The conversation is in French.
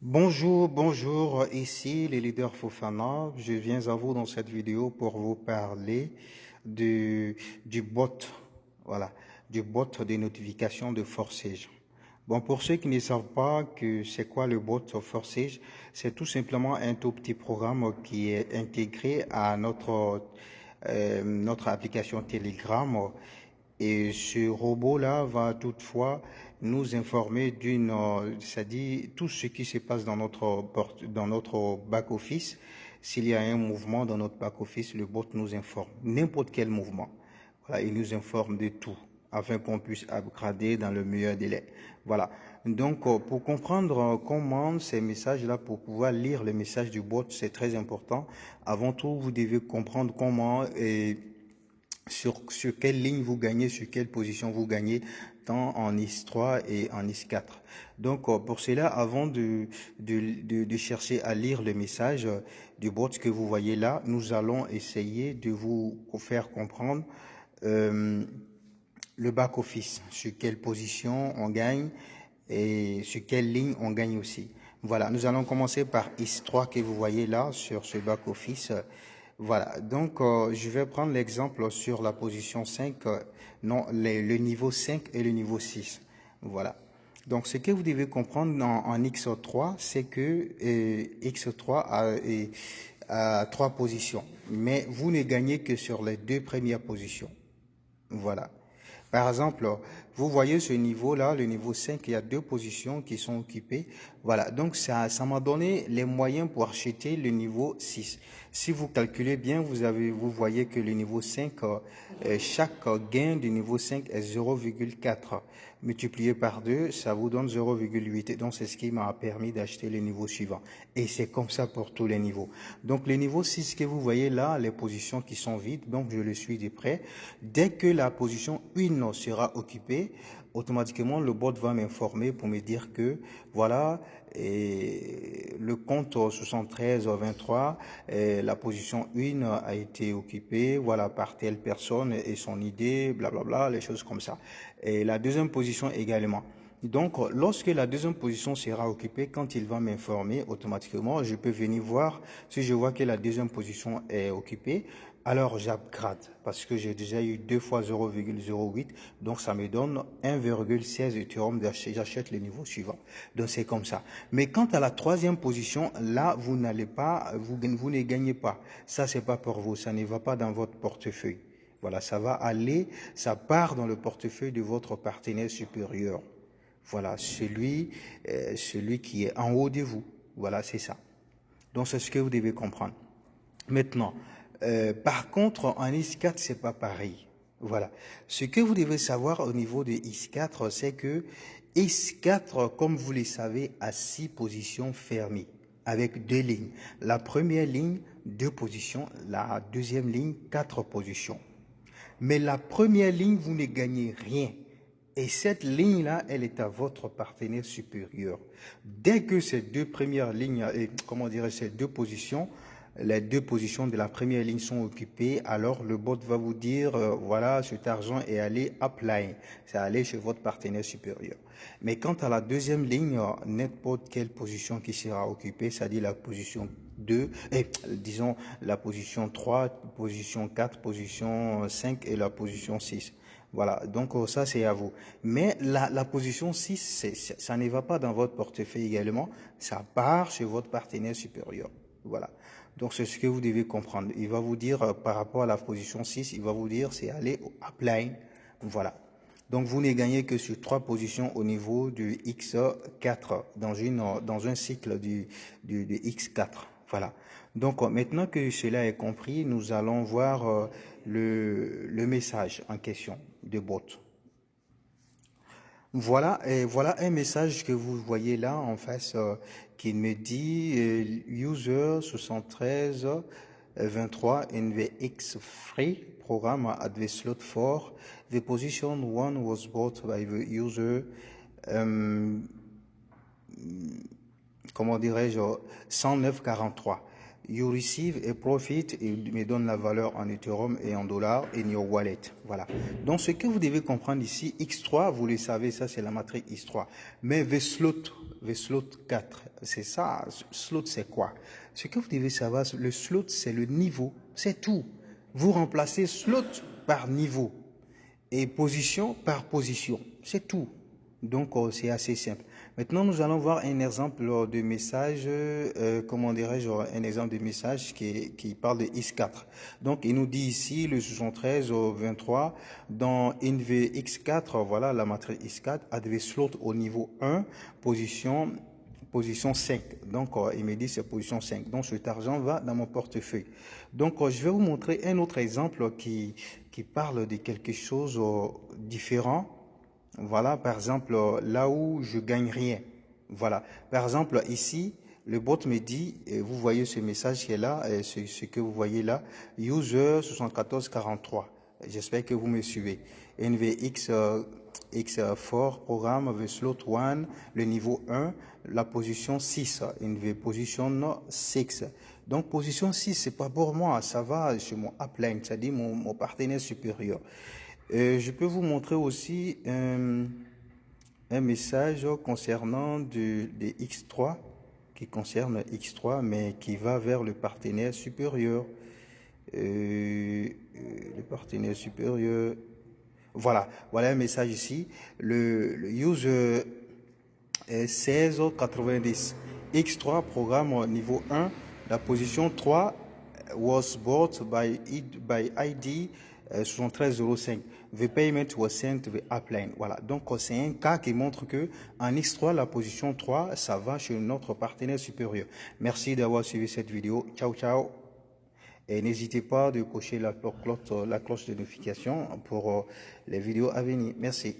Bonjour, ici le leader Fofana. Je viens à vous dans cette vidéo pour vous parler du bot, voilà, du bot de notification de Forsage. Bon, pour ceux qui ne savent pas que c'est quoi le bot Forsage, c'est tout simplement un tout petit programme qui est intégré à notre application Telegram. Et ce robot-là va toutefois nous informer c'est-à-dire tout ce qui se passe dans notre back-office. S'il y a un mouvement dans notre back-office, le bot nous informe. N'importe quel mouvement. Voilà, il nous informe de tout afin qu'on puisse upgrader dans le meilleur délai. Voilà. Donc, pour comprendre comment ces messages-là, pour pouvoir lire les messages du bot, c'est très important. Avant tout, vous devez comprendre comment sur quelle ligne vous gagnez, sur quelle position vous gagnez, tant en IS3 et en IS4. Donc, pour cela, avant de chercher à lire le message du bot que vous voyez là, nous allons essayer de vous faire comprendre le back-office, sur quelle position on gagne et sur quelle ligne on gagne aussi. Voilà, nous allons commencer par IS3 que vous voyez là sur ce back-office. Voilà, donc je vais prendre l'exemple sur la position 5, non, le niveau 5 et le niveau 6. Voilà. Donc ce que vous devez comprendre en X3, c'est que X3 a trois positions, mais vous ne gagnez que sur les deux premières positions. Voilà. Par exemple, vous voyez ce niveau-là, le niveau 5, il y a deux positions qui sont occupées. Voilà, donc ça m'a donné les moyens pour acheter le niveau 6. Si vous calculez bien, vous voyez que le niveau 5, chaque gain du niveau 5 est 0,4. Multiplié par 2, ça vous donne 0,8. Donc c'est ce qui m'a permis d'acheter le niveau suivant. Et c'est comme ça pour tous les niveaux. Donc le niveau 6 que vous voyez là, les positions qui sont vides, donc je le suis de près. Dès que la position 1 sera occupée, automatiquement le bot va m'informer pour me dire que voilà, le compte 7323, la position 1 a été occupée, voilà, par telle personne et son idée, blablabla, les choses comme ça. Et la deuxième position également. Donc, lorsque la deuxième position sera occupée, quand il va m'informer, automatiquement, je peux venir voir si je vois que la deuxième position est occupée. Alors, j'upgrade parce que j'ai déjà eu 2 fois 0,08, donc ça me donne 1,16 Ethereum. J'achète le niveau suivant. Donc, c'est comme ça. Mais quant à la troisième position, là, vous n'allez pas, vous ne gagnez pas. Ça, c'est pas pour vous. Ça ne va pas dans votre portefeuille. Voilà, ça va aller, ça part dans le portefeuille de votre partenaire supérieur. Voilà, celui qui est en haut de vous. Voilà, c'est ça. Donc, c'est ce que vous devez comprendre. Maintenant, par contre, en IS4, c'est pas pareil. Voilà. Ce que vous devez savoir au niveau de IS4, c'est que IS4, comme vous le savez, a 6 positions fermées avec 2 lignes. La première ligne, 2 positions. La deuxième ligne, 4 positions. Mais la première ligne, vous ne gagnez rien. Et cette ligne-là, elle est à votre partenaire supérieur. Dès que ces deux premières lignes, ces deux positions, les deux positions de la première ligne sont occupées, alors le bot va vous dire, voilà, cet argent est allé upline, c'est allé chez votre partenaire supérieur. Mais quant à la deuxième ligne, n'importe quelle position qui sera occupée, c'est-à-dire la position 2, disons la position 3, position 4, position 5 et la position 6. Voilà, donc ça c'est à vous. Mais la position 6, ça ne va pas dans votre portefeuille également, ça part chez votre partenaire supérieur. Voilà. Donc c'est ce que vous devez comprendre. Il va vous dire par rapport à la position 6, il va vous dire c'est aller au upline. Voilà. Donc vous ne gagnez que sur 3 positions au niveau du X4 dans un cycle du X4. Voilà. Donc maintenant que cela est compris, nous allons voir le message en question de bot. Voilà, et voilà un message que vous voyez là en face qui me dit user 73 23 in the X free program at the slot 4. The position 1 was bought by the user comment dirais-je 109,43. You receive a profit, il me donne la valeur en Ethereum et en dollars in your wallet. Voilà. Donc ce que vous devez comprendre ici, X3, vous le savez, ça c'est la matrice X3. Mais the slot le slot 4. C'est ça, slot c'est quoi? Ce que vous devez savoir, le slot c'est le niveau, c'est tout. Vous remplacez slot par niveau et position par position, c'est tout. Donc c'est assez simple. Maintenant nous allons voir un exemple de message, comment dirais-je, un exemple de message qui parle de X4. Donc il nous dit ici le 73 au 23 dans NVX4, voilà la matrice X4, adv slot au niveau 1, position 5. Donc, il me dit c'est position 5. Donc, cet argent va dans mon portefeuille. Donc, je vais vous montrer un autre exemple qui parle de quelque chose différent. Voilà, par exemple, là où je gagne rien. Voilà. Par exemple, ici, le bot me dit, et vous voyez ce message qui est là, ce que vous voyez là, user 7443. J'espère que vous me suivez. NVX X4 programme avec slot 1, le niveau 1, la position 6, NV position 6. Donc position 6, c'est pas pour moi, ça va chez mon upline, c'est-à-dire mon partenaire supérieur. Je peux vous montrer aussi un message concernant de X3, qui concerne X3, mais qui va vers le partenaire supérieur. Le partenaire supérieur. Voilà, voilà un message ici. Le user 1690 X3 programme niveau 1, la position 3 was bought by ID 7305. The payment was sent to the upline. Voilà, donc c'est un cas qui montre que en X3, la position 3, ça va chez notre partenaire supérieur. Merci d'avoir suivi cette vidéo. Ciao, ciao. Et n'hésitez pas de cocher la cloche de notification pour les vidéos à venir. Merci.